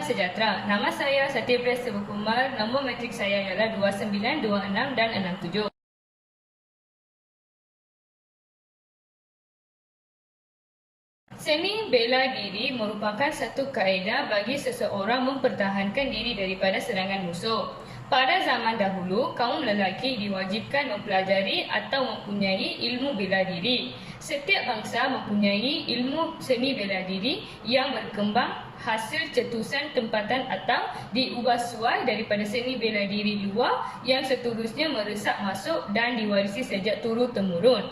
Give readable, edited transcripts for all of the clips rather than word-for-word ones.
sejahtera. Nama saya Satya Press Sebukumar. Nombor matrik saya ialah 29, 26 dan 67. Seni bela diri merupakan satu kaedah bagi seseorang mempertahankan diri daripada serangan musuh. Pada zaman dahulu, kaum lelaki diwajibkan mempelajari atau mempunyai ilmu bela diri. Setiap bangsa mempunyai ilmu seni bela diri yang berkembang hasil cetusan tempatan atau diubah suai daripada seni bela diri luar yang seterusnya meresap masuk dan diwarisi sejak turun-temurun.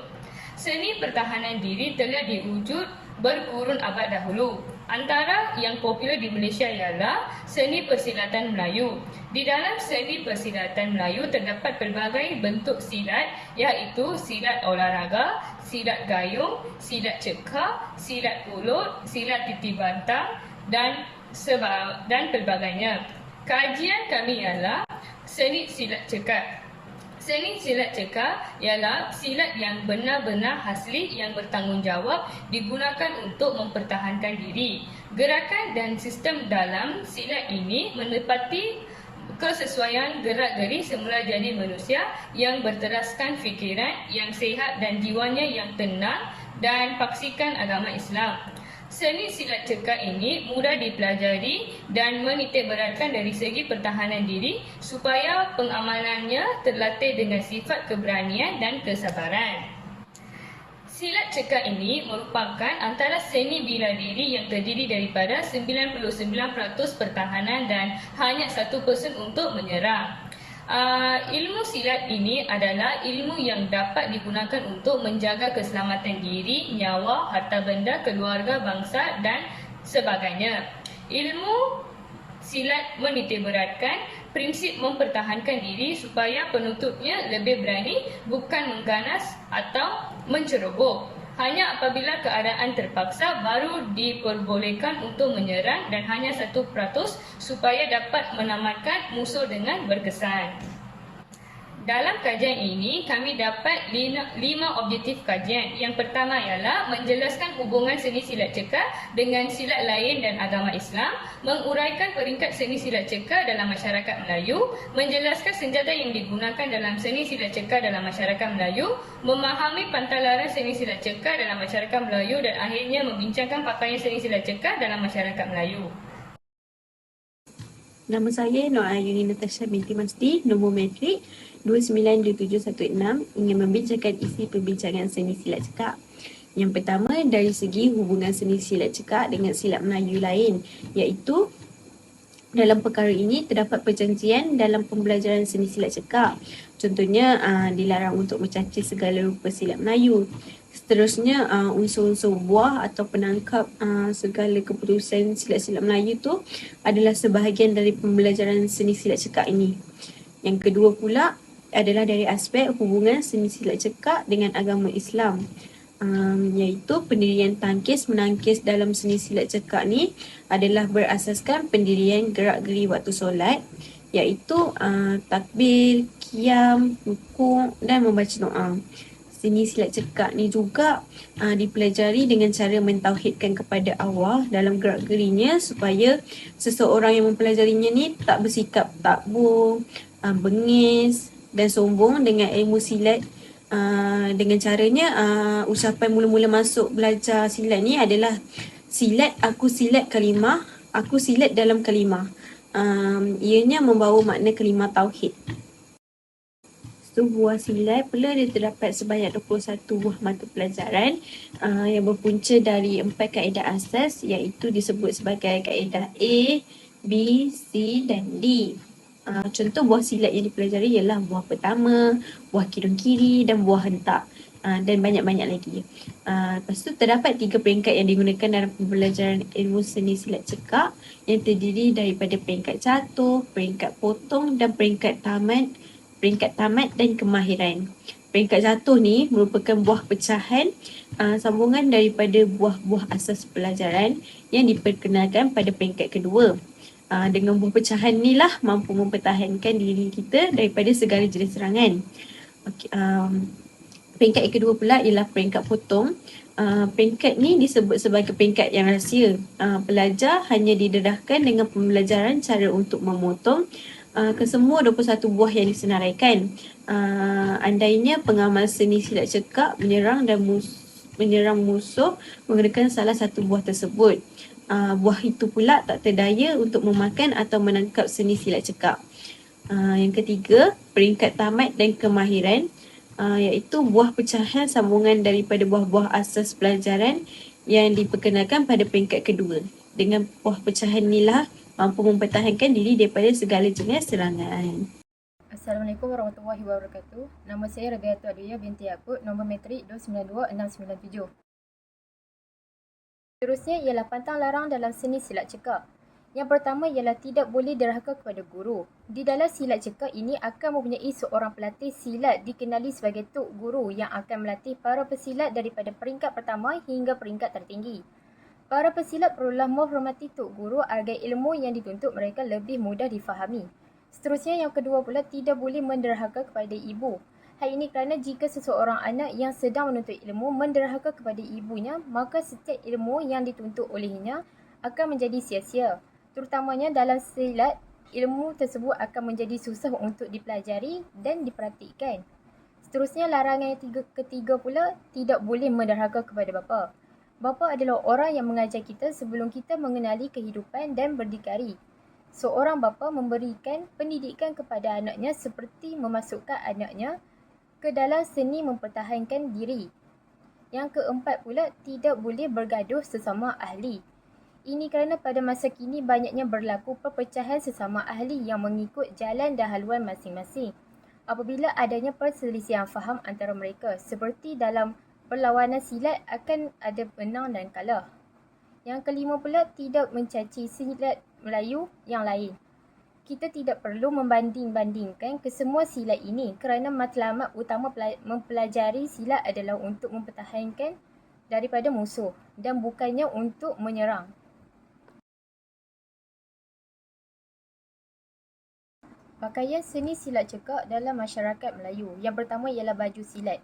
Seni pertahanan diri telah diwujud berkurun abad dahulu. Antara yang popular di Malaysia ialah seni persilatan Melayu. Di dalam seni persilatan Melayu terdapat pelbagai bentuk silat, iaitu silat olahraga, silat gayung, silat cekar, silat pulut, silat titi bantang dan pelbagainya. Kajian kami ialah seni silat cekar. Seni silat cekar ialah silat yang benar-benar asli yang bertanggungjawab digunakan untuk mempertahankan diri. Gerakan dan sistem dalam silat ini menepati kesesuaian gerak-geri semula jadi manusia yang berteraskan fikiran yang sihat dan jiwanya yang tenang dan paksikan agama Islam. Seni silat cekar ini mudah dipelajari dan menitikberatkan dari segi pertahanan diri supaya pengamalannya terlatih dengan sifat keberanian dan kesabaran. Silat cekar ini merupakan antara seni bela diri yang terdiri daripada 99% pertahanan dan hanya 1% untuk menyerang. Ilmu silat ini adalah ilmu yang dapat digunakan untuk menjaga keselamatan diri, nyawa, harta benda, keluarga, bangsa dan sebagainya. Ilmu silat menitikberatkan prinsip mempertahankan diri supaya penutupnya lebih berani, bukan mengganas atau menceroboh. Hanya apabila keadaan terpaksa baru diperbolehkan untuk menyerang dan hanya 1% supaya dapat menamatkan musuh dengan berkesan. Dalam kajian ini, kami dapat 5 objektif kajian. Yang pertama ialah menjelaskan hubungan seni silat cekar dengan silat lain dan agama Islam, menguraikan peringkat seni silat cekar dalam masyarakat Melayu, menjelaskan senjata yang digunakan dalam seni silat cekar dalam masyarakat Melayu, memahami pantalaran seni silat cekar dalam masyarakat Melayu dan akhirnya membincangkan pakaian seni silat cekar dalam masyarakat Melayu. Nama saya Nur Ayuni Natasha binti Masdi, nombor matrik 292716, ingin membincangkan isi perbincangan seni silat cekar. Yang pertama, dari segi hubungan seni silat cekar dengan silat Melayu lain, iaitu dalam perkara ini terdapat perjanjian dalam pembelajaran seni silat cekar. Contohnya, dilarang untuk mencaci segala rupa silat Melayu. Seterusnya, unsur-unsur buah atau penangkap segala keputusan silat-silat Melayu tu adalah sebahagian dari pembelajaran seni silat cekar ini. Yang kedua pula adalah dari aspek hubungan seni silat cekar dengan agama Islam, iaitu pendirian tangkis menangkis dalam seni silat cekar ni adalah berasaskan pendirian gerak-geri waktu solat, iaitu takbir, qiyam, rukuk dan membaca doa. Seni silat cekar ni juga dipelajari dengan cara mentauhidkan kepada Allah dalam gerak-gerinya supaya seseorang yang mempelajarinya ni tak bersikap takbur, bengis dan sombong dengan ilmu silat. Dengan caranya ucapan mula-mula masuk belajar silat ni adalah silat, aku silat kalimah, aku silat dalam kalimah. Ianya membawa makna kalimah tauhid. Buah silat pula dia terdapat sebanyak 21 buah mata pelajaran yang berpunca dari 4 kaedah asas, iaitu disebut sebagai kaedah A, B, C dan D. Contoh buah silat yang dipelajari ialah buah pertama, buah kidung kiri dan buah hentak, dan banyak-banyak lagi. Lepas tu terdapat 3 peringkat yang digunakan dalam pembelajaran ilmu seni silat cekar yang terdiri daripada peringkat jatuh, peringkat potong dan peringkat tamat dan kemahiran. Peringkat jatuh ni merupakan buah pecahan sambungan daripada buah-buah asas pelajaran yang diperkenalkan pada peringkat kedua. Dengan buah pecahan ni lah mampu mempertahankan diri kita daripada segala jenis serangan. Peringkat yang kedua pula ialah peringkat potong. Peringkat ni disebut sebagai peringkat yang rahsia. Pelajar hanya didedahkan dengan pembelajaran cara untuk memotong kesemua 21 buah yang disenaraikan. Andainya pengamal seni silat cekak menyerang musuh menggunakan salah satu buah tersebut. Buah itu pula tak terdaya untuk memakan atau menangkap seni silat cekak. Yang ketiga, peringkat tamat dan kemahiran, iaitu buah pecahan sambungan daripada buah-buah asas pelajaran yang diperkenalkan pada peringkat kedua. Dengan buah pecahan inilah mampu mempertahankan diri daripada segala jenis serangan. Assalamualaikum warahmatullahi wabarakatuh. Nama saya Rabiatul Adwiyah binti Yaakob, nombor matrik 292697. Seterusnya ialah pantang larang dalam seni silat cekak. Yang pertama ialah tidak boleh derhaka kepada guru. Di dalam silat cekak ini akan mempunyai seorang pelatih silat dikenali sebagai Tok Guru yang akan melatih para pesilat daripada peringkat pertama hingga peringkat tertinggi. Para pesilat perlulah menghormati Tok Guru agar ilmu yang dituntut mereka lebih mudah difahami. Seterusnya yang kedua pula, tidak boleh menderhaka kepada ibu. Hal ini kerana jika seseorang anak yang sedang menuntut ilmu menderhaka kepada ibunya, maka setiap ilmu yang dituntut olehnya akan menjadi sia-sia. Terutamanya dalam silat, ilmu tersebut akan menjadi susah untuk dipelajari dan diperhatikan. Seterusnya larangan yang ketiga pula, tidak boleh menderhaka kepada bapa. Bapa adalah orang yang mengajar kita sebelum kita mengenali kehidupan dan berdikari. Seorang bapa memberikan pendidikan kepada anaknya seperti memasukkan anaknya ke dalam seni mempertahankan diri. Yang keempat pula, tidak boleh bergaduh sesama ahli. Ini kerana pada masa kini banyaknya berlaku perpecahan sesama ahli yang mengikut jalan dan haluan masing-masing. Apabila adanya perselisihan faham antara mereka, seperti dalam perlawanan silat akan ada menang dan kalah. Yang kelima pula, tidak mencaci silat Melayu yang lain. Kita tidak perlu membanding-bandingkan kesemua silat ini kerana matlamat utama mempelajari silat adalah untuk mempertahankan daripada musuh dan bukannya untuk menyerang. Pakaian seni silat cekak dalam masyarakat Melayu. Yang pertama ialah baju silat.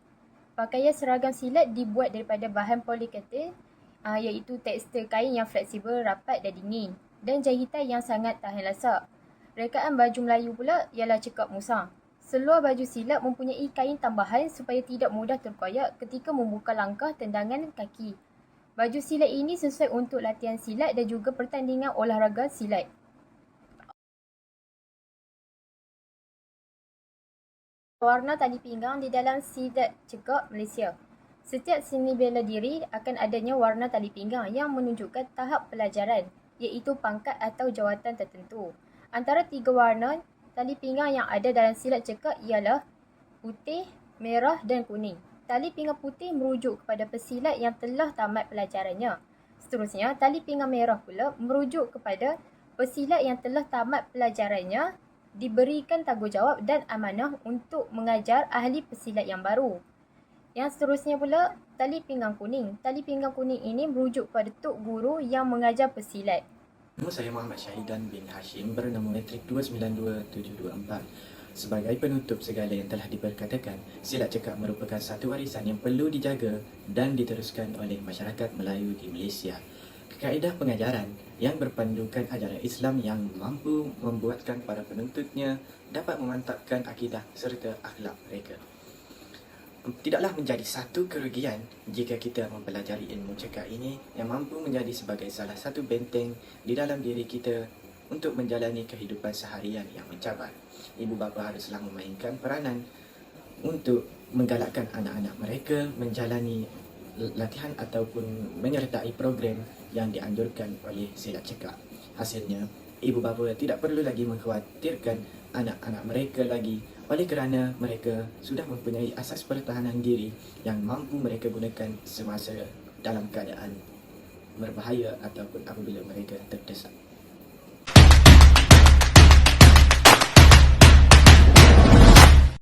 Pakaian seragam silat dibuat daripada bahan polikatil, iaitu tekstil kain yang fleksibel, rapat dan dingin, dan jahitan yang sangat tahan lasak. Rekaan baju Melayu pula ialah cekak musang. Seluar baju silat mempunyai kain tambahan supaya tidak mudah terkoyak ketika membuka langkah tendangan kaki. Baju silat ini sesuai untuk latihan silat dan juga pertandingan olahraga silat. Warna tali pinggang di dalam silat cekak Malaysia. Setiap seni bela diri akan adanya warna tali pinggang yang menunjukkan tahap pelajaran, iaitu pangkat atau jawatan tertentu. Antara tiga warna tali pinggang yang ada dalam silat cekak ialah putih, merah dan kuning. Tali pinggang putih merujuk kepada pesilat yang telah tamat pelajarannya. Seterusnya, tali pinggang merah pula merujuk kepada pesilat yang telah tamat pelajarannya, diberikan tanggungjawab dan amanah untuk mengajar ahli pesilat yang baru. Yang seterusnya pula, tali pinggang kuning. Tali pinggang kuning ini merujuk pada Tok Guru yang mengajar pesilat. Nama saya Muhammad Syahidan bin Hashim, bernombor matrik 292724. Sebagai penutup segala yang telah diperkatakan, silat cekak merupakan satu warisan yang perlu dijaga dan diteruskan oleh masyarakat Melayu di Malaysia. Kaedah pengajaran yang berpandukan ajaran Islam yang mampu membuatkan para penuntutnya dapat memantapkan akidah serta akhlak mereka. Tidaklah menjadi satu kerugian jika kita mempelajari ilmu cekak ini yang mampu menjadi sebagai salah satu benteng di dalam diri kita untuk menjalani kehidupan seharian yang mencabar. Ibu bapa haruslah memainkan peranan untuk menggalakkan anak-anak mereka menjalani latihan ataupun menyertai program yang dianjurkan oleh silat cekak. Hasilnya, ibu bapa tidak perlu lagi mengkhawatirkan anak-anak mereka lagi oleh kerana mereka sudah mempunyai asas pertahanan diri yang mampu mereka gunakan semasa dalam keadaan berbahaya ataupun apabila mereka terdesak.